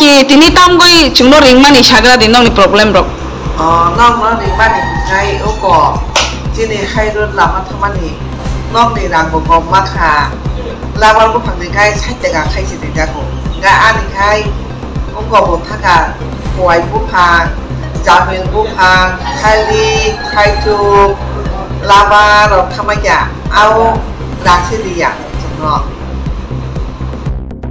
ki tini tam goi chungno ringmani sagra din nong ni problem rok nong no ringmani kai oko jini khairut lama thamani nong ni rang ko makha lawan ko phang kai sai te ga khai si te ga ko ga ani kai oko bo thaka koi bu pha jamin bu pha khali khaitu lava rok thamaya au raksidia chungno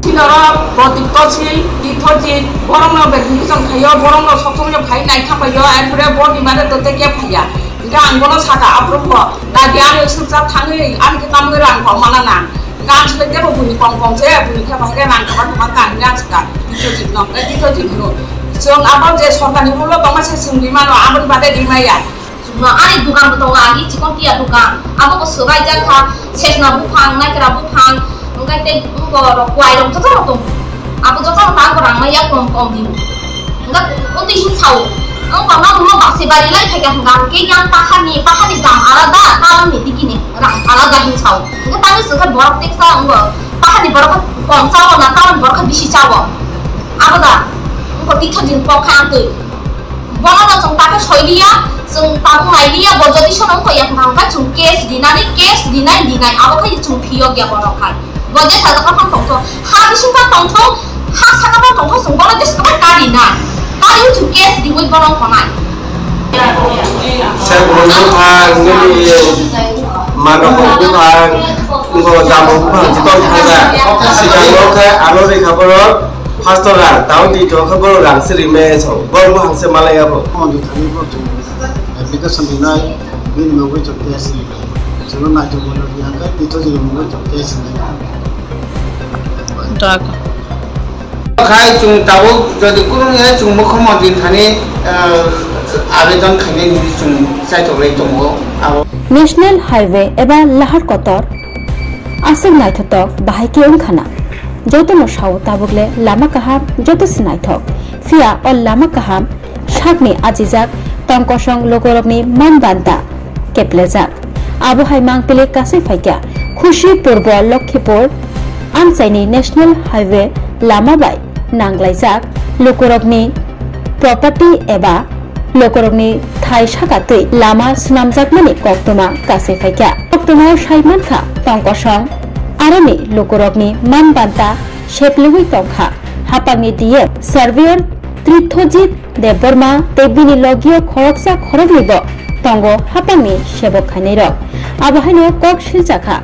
Tinara protiktosi dithoji borongno begini jong khayo borongno sokongno phai nai thapayo apure bodi mane tote ke phaya ga angbono saka apropho na gyane suksa thangi an ke tamge rang ko manana gan sile ke buni kong se buni kha bhai rang ka ma kan nya saka dithoji no jong abang je sorkani mulo toma se sungdi mano abon bade dimaya no ani dukan betul lagi cikon kia dukan apa ko sebai jangka sesna bufang naik kera bufang enggak te enggak kuai dong tuh tuh apa tuh kan tak orang maya kom di enggak untuk isu tahu enggak mau masih balik lagi kayak enggak yang pahan di dam alada kalau nih begini orang alada isu tahu enggak tadi suka borok teksa enggak pahan di borok kom cawo na tahun borok bisi cawo apa dah enggak ditujin pokoknya tuh borok langsung pakai soilia जों ताबु माइलिया बजति सनम खया थांगा जों case दिनाय आबो खय जों पियो गया बरखाय बजे साजा का फंथो हा बिसिं का फंथो हा साका फंथो जों बला देस का गाड़ी ना आयु जों केस दिवै बरं खनाय से बरं भाग नि मानो को भाग को जामो भाग जितन थागा सिगांगो खय आलो रे खबर फास्टरा दाउदि तो खबर रांसरि मेसो बरं हांसे मालायाबो application dinai bin mogo chokte asi chalo na jo bolo yang kai itu jadi mogo chokte asi dak khai chung tabu jodi kurung ya chung mo khomo din thani abedan khane ni chung sai to rei tongo national highway eba lahar kotor asig naithotok bahai ke khana joto no shau tabugle lama kaham joto sinaithok fia ol lama kaham shakni ajijak tongkosong lokorokni manbanta keplejak abuhai mangpile kase faika khushi purbo Lakshmipur amchaini national highway lama bai nanglaijak lokorokni property eba lokorokni thai sakatui lama snamjakmani koktoma kase faika koktoma saiman kha tongkosong aroni lokorokni manbanta sheplewui tongkha hapangni diye surveyor Trithojit Deborma tebini logio khoroksa khoroklibo tongo hapangni sebok khainirok abahaino kok siljakha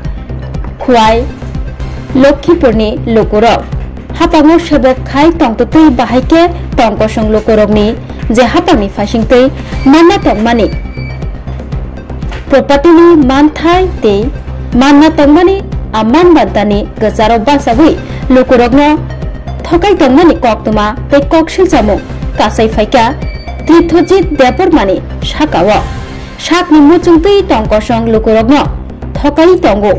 khuai Lakshmipurni lokorok hapango sebok khai tongtotui bahaike tongkosong lokorokni je hapangni fasingtui manna tongmani property ni manthai te manna tongmani aman bantani gajaro basabui lokorokno thokai tongmani koktoma te koksil jamu kasai faika Trithojit Debormani sakawo sakni muchungtui tongkosong lokorokno thokai tongo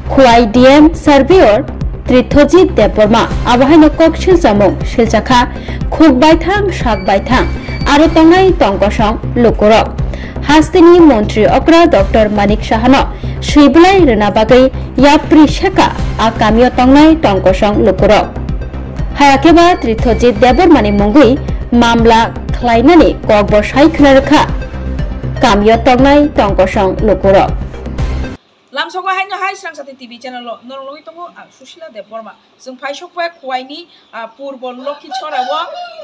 khuai DM surveyor Trithojit Deborma abahaino koksil jamu siljakha khukbaithang sakbaithang aro tongai tongkosong lokorok hastini মন্ত্রী অক্রা doctor মানিক সাহানো শ্রীবলাই রেনাবাগৈ ইয়াপ্রি শেকা আকামিও তংনাই টংকসং লোকরক হায়াকেবা Trithojit Debormani মঙ্গুই মামলা খ্লাইনানি ককব সাইখনারখা কামিও তংনাই টংকসং লোকরক Lamsoko haino hai sang sati TV channel lo norloi tongo Sushila Deborma जों फाइसकवा खुवाइनि पूर्व लखि छरावो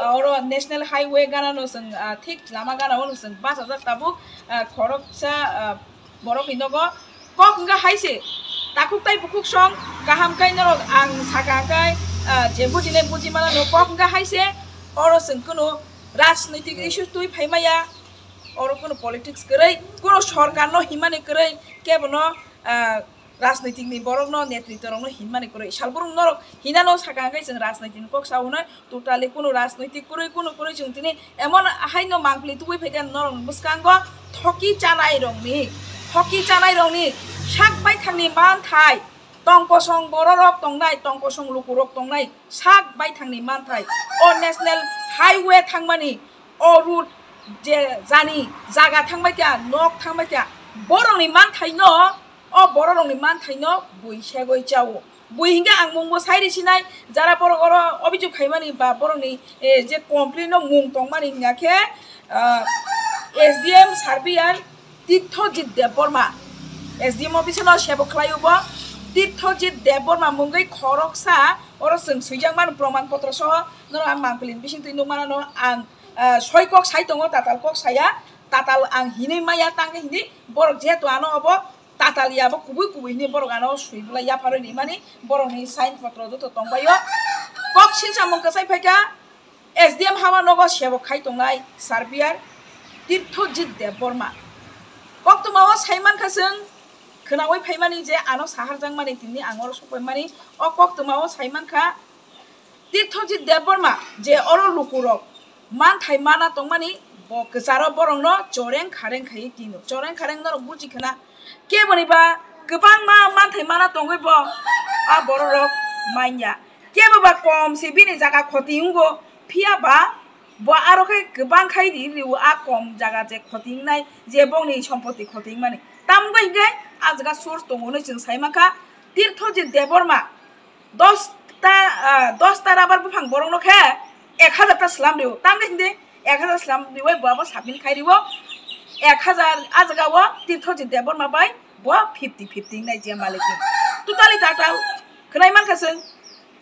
अरो national highway गानानो जों ठीक लामा गानावो जों बासा ताबु खरकसा बरक इनगो कखंगा हाइसे ताकुकताइ बुकुक सं गाहाम काइनो आं साकाकाय जे बुजिने बुजिमाना नो कखंगा हाइसे अरो जों कुनो राजनीतिक इस्यु तुइ फाइमाया अरो कुनो पॉलिटिक्स करै कुनो सरकार नो हिमाने करै केबनो राजनीतिक नि बरक नो नेतृत्व नो हिमाने करै सालबुरम नो हिनानो साकांगाय जों राजनीतिक कक सावनो टोटाली कुनो राजनीतिक करै कुनो करै जों तिनि एमन हाइनो मांगलि तुबै फैगोन नो मुस्कांगो थकी चानाय रंनि साकबाय थांनि मानथाय टंकसं बररक तंनाय टंकसं लुकुरक तंनाय साकबाय थांनि मानथाय अ नेशनल हाईवे थांमानि अ रूट जे जानि जागा थांबाय क्या नक थांबाय क्या बरंनि मानथाय न अ बरंनि मानथाय न बैसागै जावो বুইহিঙ্গা আং মুংবো সাইরি সিনাই যারা বড় বড় অভিযোগ খাইমানি বা বড়নি যে কমপ্লেন মুং টংমানি নাকে SDM সার্বিয়ার তীর্থজিৎ দেববর্মা SDM অফিসার সেবক খালাইব তীর্থজিৎ দেববর্মা মুঙ্গৈ খরকসা ওর সুইজাংমান প্রমাণপত্র সহ নর আং মাংপলিন বিসিং তুই নুমানো আং সয়কক সাই দङ তাতাল কক সায়া তাতাল আং হিনে মায়া তাंगे हिंदी बरक जेहेतु आनो अब तातालियाबो कुबै कुबै हिने बरक आनो सुइबला या फारनि माने बरकनि साइन पत्र जतो तंबायो कक सिनसा मंका साइ फाइका SDM हावा नग सेबक खाइ तंनाय सार्बियार तीर्थजित देबबर्मा कक तमाव साइमान खासों खोनावै फाइमानि जे आनो साहारजां माने तिनि आंगर सपय माने अ कक तमाव साइमान खा तीर्थजित देबबर्मा जे अरो लुकुरक मान थाइ माना तंमानि गजारो बरंनो चरें खारें खाइ तिनो चरें खारें नर बुजि खना के बनिबा गोबां मान थाइ माना तंगैब आ बररक माइया के बाबा कम से बिनि जागा खतिंगो फियाबा ब आरोखे गोबां खाइदि रिउ आ कम जागा जे खतिंनाय जे बंनि सम्पत्ति खतिं माने तामगै गे आजगा सोर्स दङनो जों साइमाखा तीर्थजित देबबर्मा 10 ता राबार बुफां बरंनो खे 1000 ता स्लाम दिउ तांगे हिंदे 1000 स्लाम दिउ बाबा साबमिट खाइरिबो 1000 आजगाव तीर्थजित देबबर्मा बाय ब 50-50 नाय जे मालिक टोटाली टाटाल खनाय मानखासों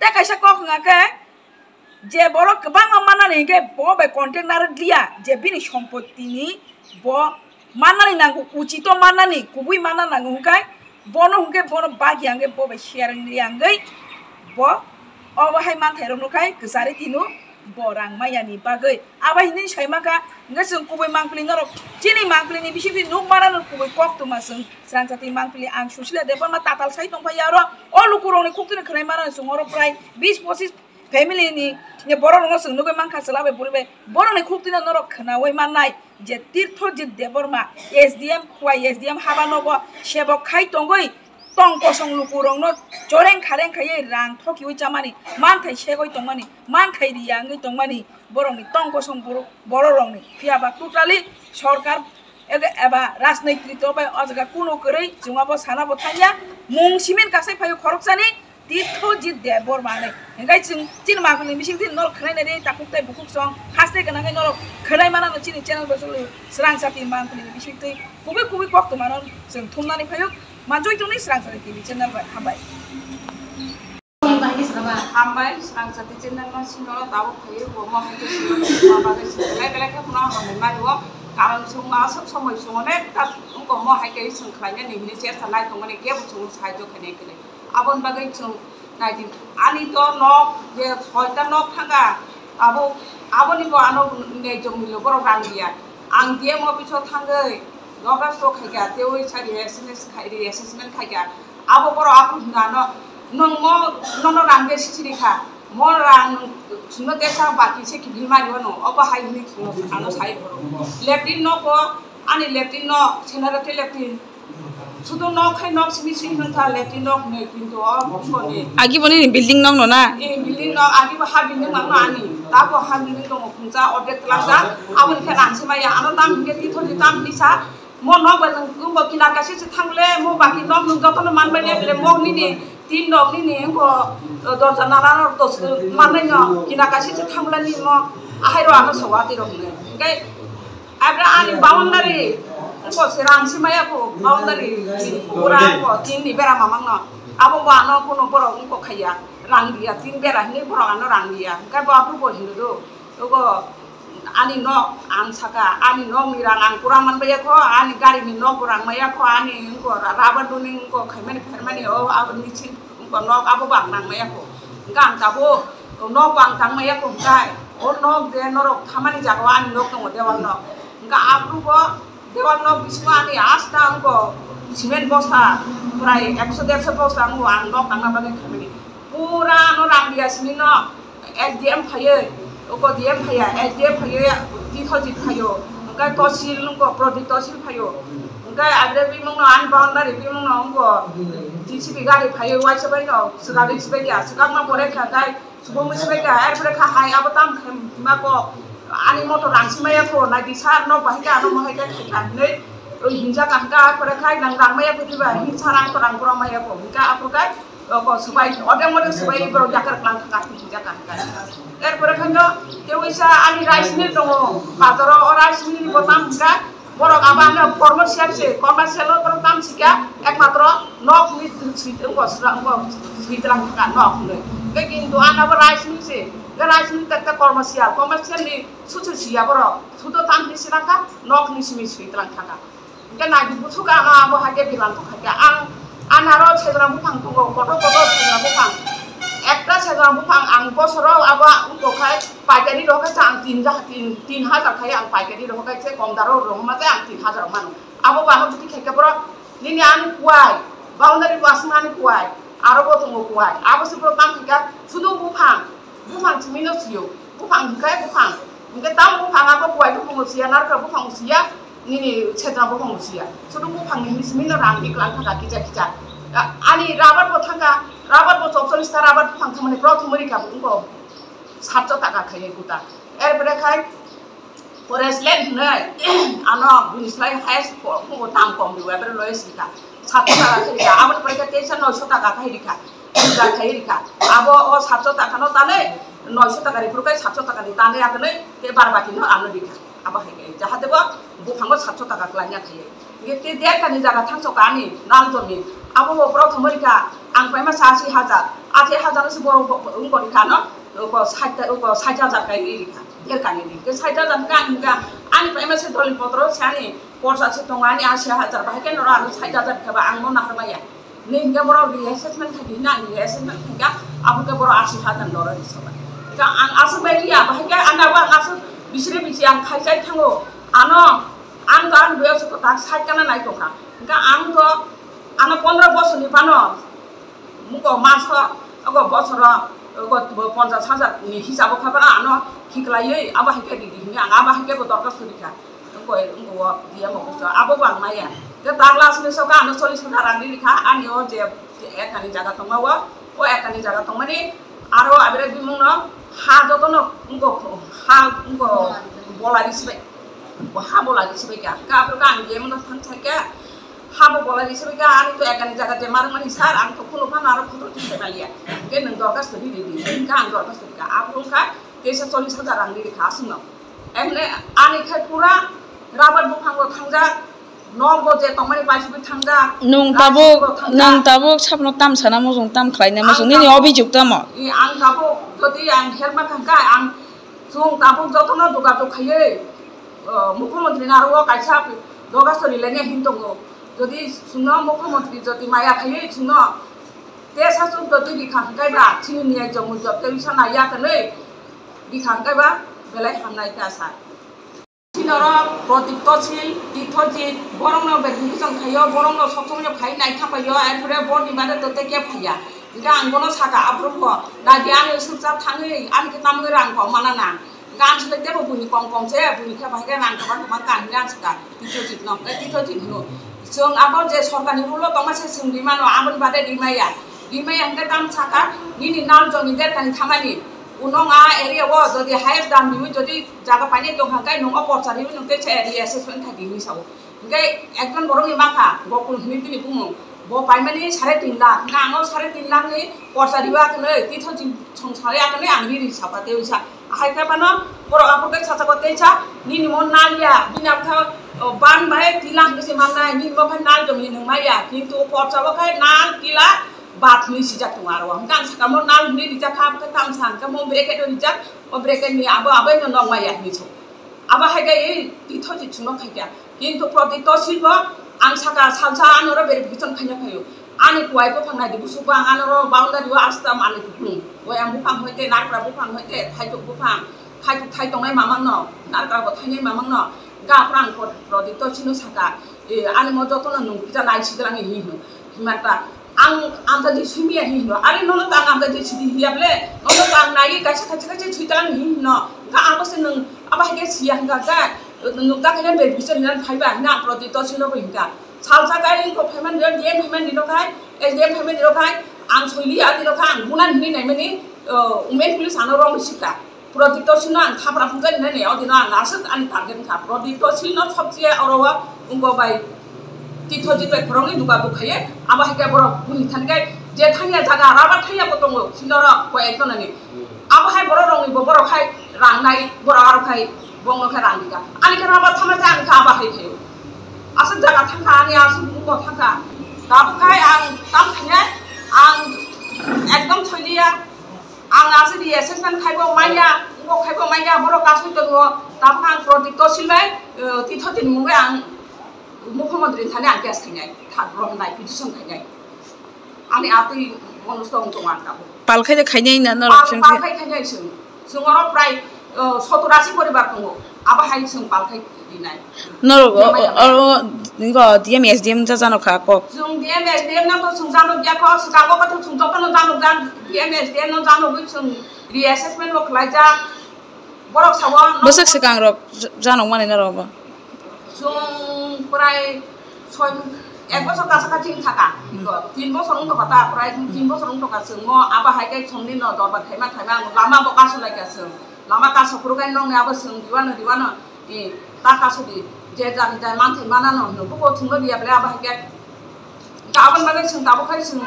ता कायसा कखङाके जे बर गोबां माननानै गे ब बे कन्टेक्ट आरो दिया जे बिनि सम्पत्तिनि ब माननानै नांगौ उचित माननानै गुबै मानना नांगौ हुंखाय बनो हुंके बनो बागियांगे ब बे शेयारिं लियांगै ब अबहाय मानथाय रंनोखाय गजारि तिनु बरां मायानि बागै आबाहिनि साइमाखा जों गुबै मांपलि नरक जिनि मांपलिनि बिसिनि नुक मारानो गुबै कक्तमा जों स्रांजाति मांपलि आं सुसिला देबबर्मा ताताल साइ दंफायो आरो अ लुकुरंनि खुक्तिनि खनाय मारानो जों अर प्राय 20-25 फेमिलिनि ने बर रंग जों नुगै मांखासो लाबाय बुरबाय बरनि खुक्तिनि नरक खोनावै माननाय जे तीर्थजित देबबर्मा SDM हाबा नग सेबक खाइ दंगै tong kosong lukurong no joreng khareng khaye rang thoki oi chamani man thai segoi tongmani man thai riyangi tongmani borong ni tong kosong bororong ni phiaba totally sarkar eba rajnaitik to bai ajga kuno korei jungabo sanabo thanya mung simen kasai phayo khoroksani तीर्थजित Debbarma ने engai chung tin ma kuni mising tin nol khnai ne takuk tai bukuk song haste kana ngai nol khnai mana no chini channel basulu srang sati ma kuni mising tai kubi kok to manon chung thumnani phayo manjoi toni srang sati tv channel ba hambai srang sati channel ma sinolo tawo phayo bo ma haite sinolo ba ga sinolai bela ke puna ha mai mario karon chung ma sok somoi sungone ta ko mo haike sung khlai ne ni che salai tongane ke bu chung sai jo khane kene abon bagai chung naidi ani to nok je soita nok thanga aboni bo ano ne jomilo boro rangia ang die mo piso thangai noga so khaiga teoi sari assessment khaiga abo boro apu ngano nong mo nono rangbe sisiri kha mo rang suno desa baki se ki bilmari wono oba hai ni suno ano sai boro leptin no ko ani leptin no senarate leptin sudo nok khai nok sini sini mentha leptin nok ne kintu kone agi boni building nok no na e building nok agi ba ha building mang ani ta ko ha building dong phungja object langja abon khe rang semaya ano tam ke ti tholi tam lisa mo nok ba gumbo kila ka se thangle mo baki nok nu jotono manbai le mo ni ni tin nok ni ni ko dorja nara to manai no kila ka se thangla ni mo ahairo ano sawati ro ne kai abra ani boundary ko serang simaya ko boundary pura ko tin ni bera mamang no abo ba no kono boro ko khaya rang dia tin bera ni boro ano rang dia kai ba apu ko hindo ko ani no ang saka ani no mirang ang kurang man baya ko ani gari ni no kurang maya ko ani ko rabar duning ko khaimani phermani o abon ni chin ko no abo bang nang maya ko gang tabo no bang tang maya ko kai o no de norok thamani jagwa ani no ko dewal no ga apru ko dewal no biswani asta ko cement bosta prai 100-150 bosta ang no kanga bagi khamani pura no rang dia sini no SDM phaye oko DM phaya SDM phaya तीर्थजित phayo engai tosil ko project tosil phayo engai agre bimong no an boundary bimong no ko TCP gari phayo wai sabai no sagari sabai ka sagam ma pore kha gai subong sabai ka ar pore kha hai abatam ma ko ani moto rangsi maya ko na di sar no bai ka no mai ka kha nei hinja ka pore khai nang maya putiba hin sarang ko rang maya ko ka apu kai sebaik orang sebaik baru jakar kelang kaki jakar kan. Erpore kano tewisa ani rice mill dongo patoro rice mill ni botam ka borok abana komersial pertam sika ekmatro nok ni situ ko sitlang ka nok le কিন্তু আনাবো rice মিলছে rice mill একটা commercial নি সুচু সিয়া বড় সুতো তাম নিছি রাখা knock নিছি মিছি তলাং থাকা কে না বুছুকা আবো হাকে বিলান তো খাকে আনারো ছেদরা বুফাং তো কত ছেদরা বুফাং একটা ছেদরা বুফাং আং বছরাव আবা উনকো খাই পাইকারি রকে চাং 3000 খাই আং পাইকারি রকে ছে কম দারো রহমা যে আং 3000 মানো আবো বানো যদি খেকে বড় নিনি আনি কুয়াই বাউন্ডারি পাসিং আনি কুয়াই আরো বতঙ্গ কুয়াই আবসে প্রোগ্রাম থেকে শুধু বুফাং চিমিনো সিও বুফাং হিকাই বুফাং ইনকে তাম বুফাং আবো কুয়াই বুফাং সিয়া নারকা বুফাং সিয়া নিনি ছেদরা বুফাং সিয়া শুধু বুফাং নি চিমিনো রাং ইকলাং থাকা কিজা আনি রাবার বথাঙ্গা রাবার বো 44 টা রাবার বুফাং থামানে প্রথমরি কা বুংকো 700 টাকা খাই গুতা এরপরে খাই ফরেস্টল্যান্ড নাই আনো বুনিসলাই হাইস্ট কো দাম কম দিও এবারে লয়েসিকা 700 টাকা খাইকা আবার পরে 900 টাকা খাইরিকা খাইরিকা আবো ও 700 টাকা ন তানে 900 টাকা রি পুরকাই 700 টাকা দি তানে আকনে তে বারবাকি ন আমনো দিকা আবা হাইকে যাহা দেব বুফাঙ্গ 700 টাকা ক্লাইনা খাই তে দে কানি জায়গা থাংসো কানি নাল জমি আবো প্রথমরিকা আং পাইমা 80000 সে বড় উঙ্গরিকা ন ও 60000 কাই রিকা দের কানি দি কে 60000 কানি ani pa emase doli potro sani porsa se tongani 80000 bahake nora 60000 ka ba angmo na harmaya ni ge boro di assessment thagi na ni assessment thaga abu ke boro 80000 nora disoba ka ang asu baiya bahake anawa asu bisre bichi ang khaijai thango ano ang gan beso ko ta sait kana nai toka ka ang to ano 15 বছর ni pano muko maso ago বছর ko 50000 ni hisabo khabara ano hiklaiye aba hike di ni aba hike ko dorkar surika ko dia mo ko abo bang maya ke taglas ni soka ano 40000 rang ni likha ani o je ekani jaga tongmawa o ekani jaga tongmani aro abere bimungno ha jotono ko ha ko bolari sibe ha bolari sibe ka apro ka ani je mo thang thake হাবো বলা হিসেবে কা আমি তো একানি জায়গাতে মারমানি sir আমি তো কোনো fun আরো ফটো তুলতে পারিয়া কে নং দরখাস্ত দিদি কা আং দরখাস্ত কা আপন কা 40000 রাং দিদি খাসিং এমনে আনি খাই পুরা রাবার বুফাঙ্গ থাংজা নব যে তমানি পাইসবি থাংজা নং তাবো সাপনো তাম সানা মজং তাম খাইনা মজং নি অভিযোগ তাম ই আং তাবো যদি আং হেলমা থাংকা আং সুং তাবো যতন দুগা তো খাইয়ে মুখ্যমন্ত্রী নারো কাইছা দরখাস্ত লিলেনে হিনতঙ্গো যদি শুনো মুখ্যমন্ত্রী যদি মায়া খাইয়ে শুনো তে শাসক যদি বিখাঙ্গাইবা চিনি নিয়ে জমু জতে বিছানা ইয়াকনে বিখাঙ্গাইবা বেলাই হামনাই কাসা চিনর প্রদীপ্তশীল তীর্থজিৎ বরংন বেদিজং খাইयो বরংন সবসময় খাই নাই খাপাইयो এরপরে বড়ি মানে তোতে কে ফাইয়া গা আঙ্গনো সাকা আব্রুক না জ্ঞান সুচা থাঙে আনকে তামগে রাংক মানানা গান সলে দেব বুনি কম কম সে বুনি খা ভাগে রাং খাবা তোমার গান গান সাকা তীর্থজিৎ ন তীর্থজিৎ ন जों आबो जे सरकारनि रुलो तमासे जों दिमानो आबो बादे दिमाया हंगे दाम साका निनि नाल जनि देर कानि खामानि उनंगा एरिया वो जदि हाइस्ट दाम दिउ जदि जागा पाइने दं हंगाय नंगा परसारि नंगे से एरिया एसेसमेन्ट थाकि हिसाब हंगाय एकजन बरनि माखा गकुल हिनि दिनि बुङो बो पाइमानि 3.5 लाख ना आङो 3.5 लाख नि परसारि वाकने तीर्थजि संसारे आकने आंनि हिसाबा देउसा हाइकाबानो बर आपुके सासाको तेसा निनि मन नालिया बिनाथा ban bae tilang kesi mana ni bahan nal jomli nung maya kintu porcawa kai nal tila bat ni sijak tungaro kan sakamo nal ni dijak khap ke tam san kamo breke do dijak o breke ni abo no nong maya ni so aba haga ei tithoji chuno khaika kintu prodito silbo ang saka salsa anoro bere bichon khanya phayo ani kuai ko phangna di busuba anoro boundary wa asta mani ku o am buphang hoite narpra buphang hoite thaijuk buphang thai tongai mamang no narpra bo thainai mamang no ga prang ko prodito chinu saka ani mo jotono nung pita nai sidrangi hino himata ang anta di simia hino ari nono ta anta di sidi hiable nono ta nai ka saka chitang hino ga amo se nung aba hege sia ga nung ta kaya ber bisen nan phaiba na prodito chinu hinga salsa kai ko payment dino kai SDM payment dino kai ang soili adi dino kai ang gunan hini nai meni umen police anoro misika Prodito sino ang kapra pungkan nene odino ang nasut ani target ka prodito sino sobje orowa unggo bai tithoji pe khorongni duga bu khaye aba hike boro buni thangai je thangya jaga rabat thaya botongo sindora ko ektonani abo hai boro rongi bo boro khai rangnai boro aro khai bongno khai rangdika ani ka rabat thama ja ani ka aba hai theu asa jaga thangka ani asu bungo thangka tabu khai ang tam thanya ang ekdom tholia ang asa di assessment khaibo maya ngo khaibo maya boro kasu tongo tabu ang prodikto silbai tithotin mungai ang मुख्यमंत्री थाने आके आसखाइनाय थाब्रम नाय petition खाइनाय आनि आतै मनुष्य दंमान दाबो पालखाय खाइनाय ना नर पालखाय खाइनाय जों अर प्राय 70-80 परिवार दङ आबा हाय जों पालखाय दिनाय नर निगो DMSDM जा जानो खा क जों DMSDM ना तो जों जानो बिया ख सकागो कथ जों जकनो जानो जान DMSDM न जानो बै जों रिएसेसमेन्ट ल खलायजा बरक साव बोसक सिगां र जानो माने नरबा जों प्राय 1 বছর কাছাকাছি থাকা 3 বছর কথা প্রায় 3 বছর টাকা जों आबा हायगाय समनि न दरबा थाइमा लामा बकासो लायगासो लामा कासो पुरगाय नंने आबा जों दिवानो ए ता कासो दि जे जानि जाय मानथै माना न बको थुंगो बियाब्ले आबा हायगाय गाबन माने जों दाबो खाय जों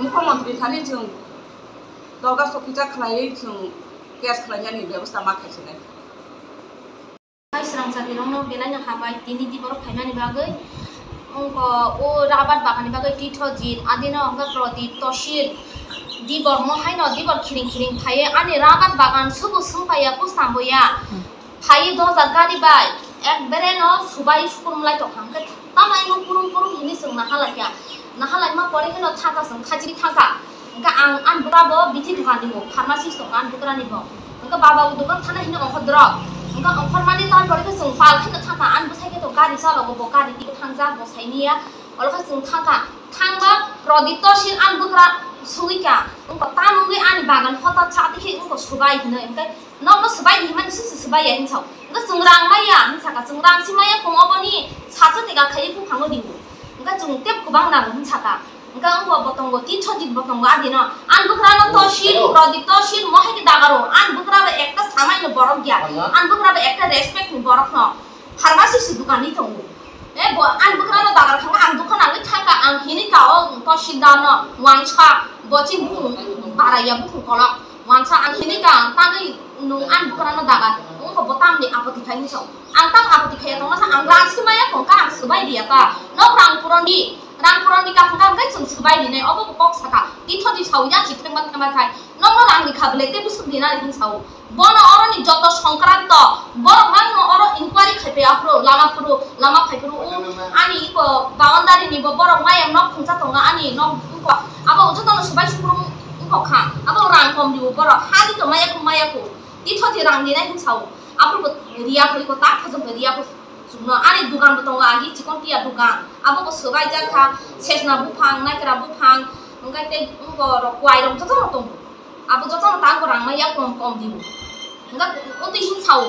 मुख्यमंत्री थानि जों दरगा सकिजा खलायै जों केस खलायनायनि व्यवस्था मा खायसोनाय Serang sakit orang belanya kabai tini di baru kainani bagai, ongko o rabat bagani bagai tito jid, adina ongko prodi toshir di baru mohai no di baru kiring kaye, ani rabat bagan subuh sumpaya kustambo ya, kaye 2000 bai, ek bereno subai sukur mulai tokang ke, tamai no purung ini seng nahalai ma pore keno thaka seng khajiri thaka, engka an berabo biti dukan dimu, farmasi song an bukan dimu, engka baba dukan thana hino ongko drop. Engkau angkor mani tahun baru ke sung pal kan thangka an busai ke to gari sala go bokari di thangja bosai niya olo ka sung thangka thangba prodito shin an bukra suika engkau tamungge an bagan hota chati ke engkau subai hina engkau no subai di man subai ya hinsau engkau sungrang maya hinsaka sungrang si maya kong oponi chacha tega khai pu phango dingu engkau sung tep kubang nang hinsaka engkau engkau botongo tito jid botongo adino an bukra no to shin prodito shin mohai ke dagaro an bukra ba ekta samai no borok gya an bukra ba ekta respect ni borok no farmasi si dukan ni tongo an bukra no dagar khanga an dukan ang thaka ang hini ka o to shin da no wancha bochi bu baraya bu kolok wancha ang hini ka tangi nung an bukra no dagar engkau botam ni apoti khai ni so ang tang apoti khai tong sa ang ras ki maya kong ka subai dia ka no rang puron di kahanga ngai sung subai ni ne obo bok saka titho di chawya chiteng ban kama khai no rang ni khable te busuk dina rin chaw bono oro ni joto সংক্রান্ত বড় mang no oro inquiry khaipe apro lama khaipuru ani ko boundary ni bo boro mai am no khungsa tonga ani no ko abo joto no subai supuru ko kha abo rang kom di boro hadi to maya ko titho di rang ni na hin chaw apro riya ko ta khajong riya ko sumno ani dukan botonga agi chikon tia dukan abo ko subai ja kha sesna bufang naikra bufang ngai te ko ro kwai rong joto no tong abo joto no ta ko rang maya kom di enggak untuk hin tahu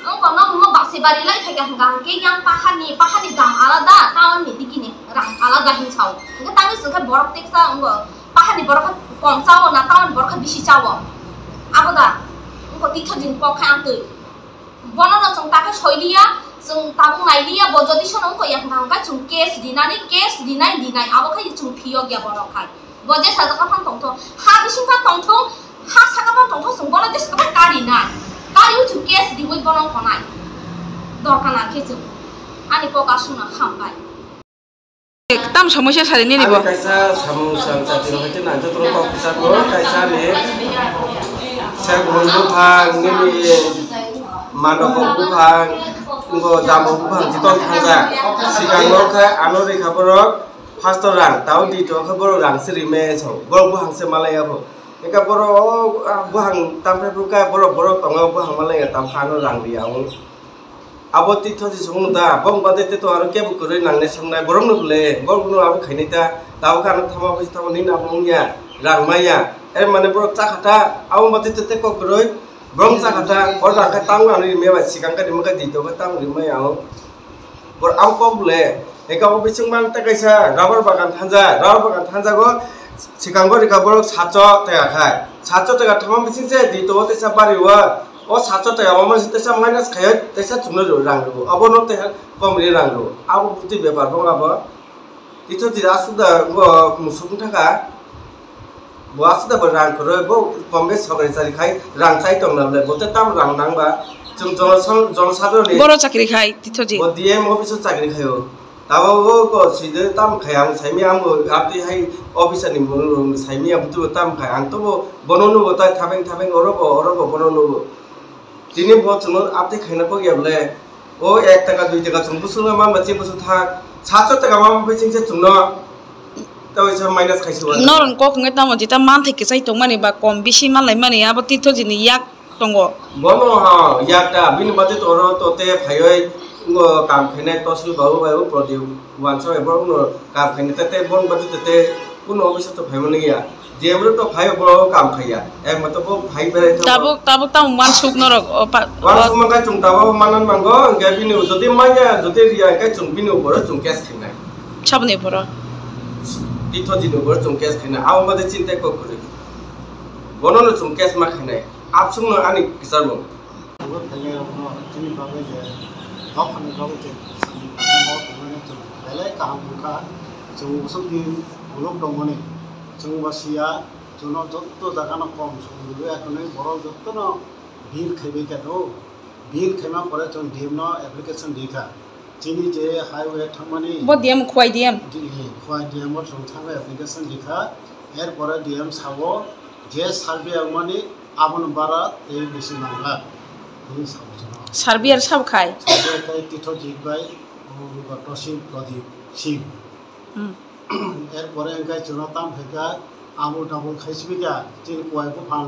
engkau nak mau basi bari lagi kayak enggak ke yang pahani dam alada tahun ni dikini rang alada hin tahu enggak tadi suka borok teksa enggak pahani borok kom tahu na tahun borok bisi tahu apa dah engkau tiga jin kau kan tu bono na sung tak soilia sung tabung nailia bojodi son engkau yang enggak sung case dinai apa kayak sung pio dia borok kan boje saja kapan tongtong habis simpan tongtong ha sakapan tongtong sung bono des kapan kari na kali itu case di web bonong konai dorkana kesu ani poka suna khambai tam সমস্যা সারি নি নিব kaisa samosang jati ro hete nanjo tro ko kisa ko kaisa ne sa gulu phang ni manoko phang ngo jamo phang jiton thangja sigang lo kha ano re khaborok pastor rang tau di to khabor rang sri me so bor phang se malaya bo eka boro buhang tampe buka boro tonga buhang malai tam khano rang riau abo titho ji sung da bong bade te to aro ke bu kore nang ne samnai borong no le borong no abo khaini ta taw kan thama bi thama ni na bongya rang maya mane boro cha khata abo bade te ko koroi borong cha khata bor rang ka tang ani me ba sikang ka dimaka di to ka tang ri maya bor au ko le eka bo bisung man ta kaisa rabar bagan thanja go sikango rika borok sacho tega khai sacho tega thama bising se di to te sa bari wa o sacho tega mama te sa minus khai te sa chumno ro rang ro abono te kom ri rang ro abo buti bepar bong abo ito di asu da go musung thaka buat sudah berang kerja bu kombes sebagai cari kai rang saya tong nambah buat tam rang nambah jong satu ni boro cakri khai titoji buat dia mau bisa cari kai yo tahu bu ko sih tam kayang saya mi am bu abdi hai office ni bu saya mi abdi tam kayang tu bu bononu bu tak thabeng orang bu bononu bu ini buat cuma abdi kayaknya kok ya boleh oh 1 টাকা 2 টাকা cuma busu nama macam busu thak 700 টাকা mama becing saya cuma tahu saya minus kai suara noron kok ngai tamo jita man theke sai tong mani ba kom bisi malai mani abo titoji ni yak tongo bono ha yakta bin bate toro tote phayoi ngo kam khene tosil babu babu produce wanso ebor no kam khene tete bon bate tete kuno obisa to phaimani ya jebro to phayo bro kam khaya ek mato bo phai bere tabo tam man suk norok wan suk manga chung tabo manan mango ge binu jodi maya jodi ria ge chung binu boro chung cash khina chabne boro titoji no boro chung cash khina aw mate chinte ko kore bono no chung cash ma khina apsung no ani kisarbo वो पहले अपना जिन बाबे जे hoc ने बाबे जे hoc ने तो पहले काम का जो उसो की लोग डोंगने जो बसिया जो न जत्तो जागा न कम सुबे आकने बरो जत्तो न बिल खेबे के दो बिल खेमा परे जो डीएम न एप्लीकेशन देखा जिनि जे हाईवे थांमानी बो डीएम खोय डीएम और संथावे एप्लीकेशन देखा एर परे डीएम सावो जे सार्वे आमानी आबन बारा ए बेसि नांला सार्बियार सब खाय सार्बियार तीर्थ जिबाय गतसिम प्रदीप सिंह एरपरे एंगाय जनताम फेका आमु डाबल खाइसबिगा तिन कोय को फां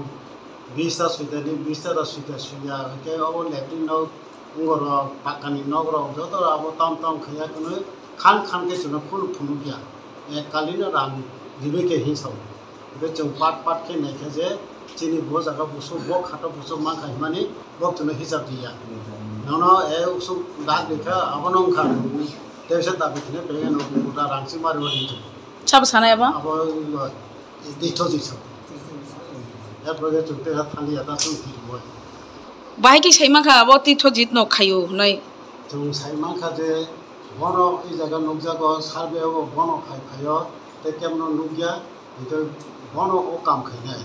20 ता सुइदानि 20 ता सुइदा सुइया के अब लेटिन न उंगर पाकानि नगर जतो अब ताम खया कने खान के जन फुल फुनुगिया ए कालिन रां दिबे के हिसाब बे जों पाट के नायखे जे चिनी बो जागा बुसु बो खाटा बुसु मा खाय माने बक तनो हिसाब दिया ननो ए उसु दाग देखा अबनम खान तेसे दा बिखने बेगे न उदा रांसि मारो नि सब सानाय बा अब दिथो जिसो ए प्रगे चुते हा थाली आता सु कि बो बाय की सैमा खा अब तीर्थ जित न खायो नै जों सैमा खा जे बनो ई जागा नुक जागो सार्वे बनो खायो ते केमनो नुगिया इतो बनो ओ काम खायनाय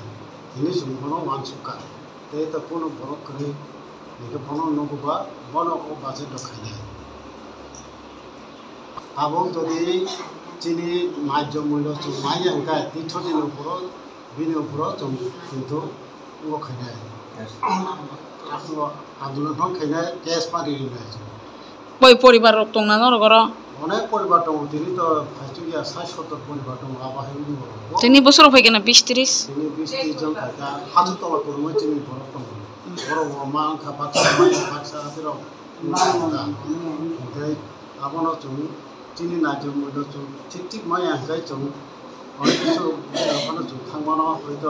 ini sumbono wansuka te ta kono borok kri ike bono nogoba bono o baje dokhane abong jodi chini majjo mulo chu maya ka titho din uporo bini uporo chu kintu ngo khane adulo don khane gas pari rile boi poribar rok tong na nor goro অনেক পরিবার দং তিনি তো ফাইচুগিয়া 60-70 পরিবার দং আবাহাইনি বড় তিনি বছর হই কেনা 20-30 তিনি 20-30 জন থাকা হাজু তলা করমই তিনি বড় দং বড় মা আংখা বাচ্চা আদির ওকে আবনো চুন তিনি নাজু মইলো চু ঠিক মাই আজাই চুন অনেক কিছু আবনো চু থাংমানো হয়তো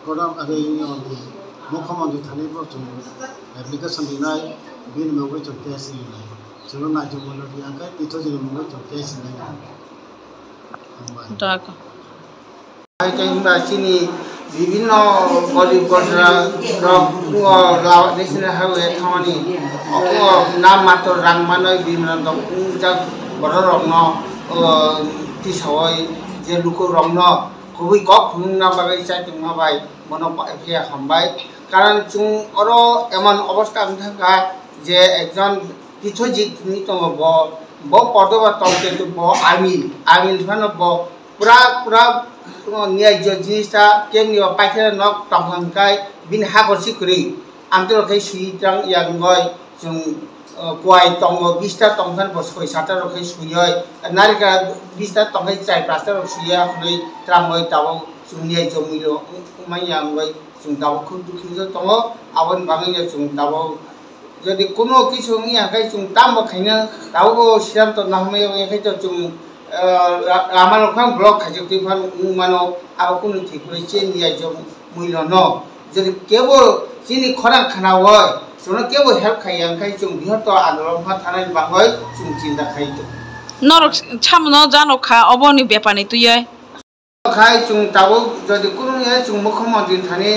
গোদাম আগে মুখ্যমন্ত্রী থানিবো চুন অ্যাপ্লিকেশন দিনাই বিন মেগৈ চুন কেস দিনাই चलो ना जो बोलो दिया का तीर्थो जी मुंगे तो कैसे नहीं डाका आई कहीं बाचिनी विभिन्न गरीब गजरा ला नेशनल हाईवे थामानी अको नाम मात्र रांगमानै बिमना दं जा बर रंग तिसावै जे लुको रंग खुबै गक खुंना बागै चाइतिं माबाय मनो पाइफिया हमबाय कारण जों अरो एमन अवस्था थाका जे एकजन तीर्थजित नि तो बो पदवा तंके तो बो आमिल फन बो पूरा न्याय जिनिसा केमनि पाइखे नक तंखाय बिन हागरसि करि आमते रखै सुइत्रां यांगय जों क्वाइ तंग 20 ता तंखान बसखै 7 रखै सुइय नारिका 20 ता तंखाय चाइ प्लास्टर सुइया खै त्रामय ताबो जों न्याय जमिलो माय यांगय जों दाबो खुदुखिजो तंग आवन बाङै जों दाबो যদি কোনো কিছু ইয়াকাই চুং তাম খাইনা দাও সিদ্ধান্ত না হমে ইয়াকাই তো চুং আমার ওখান ব্লক খাইছে তুইফান মানো আবার কোনো ঠিক রয়েছে নিয়ে জম মূল্য ন যদি কেবল চিনি খরাং খানা হয় চুন কেবল হেল্প খাই ইয়াকাই চুং বৃহৎ আন্দোলন থানায় বাহয় চুং চিন্তা খাইতো নরক ছামনো জানো খা অবনি বেপানি তুই খাই চুং দাও যদি কোনো ইয়া চুং মুখ্যমন্ত্রী থানে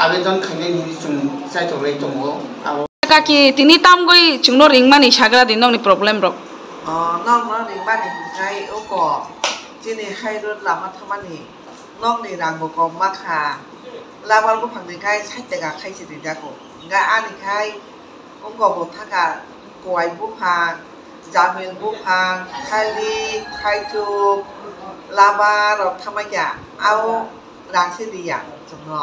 आवेदन खाने नि जों साइथरै दङ काकी तिनि ताम गई जोंनो रिंमानि साग्रा दिन नंनि प्रब्लेम रक नंग न रिंमानि खाय ओको jini hairut lama thamani nok ni rang bo kom makha lamal bo phangni kai saitega khaisi de jago ga ani khai ongko bo thaka koi bu phang jamil bu phang khali khaitu lama rok thamaya au rang se dia jomno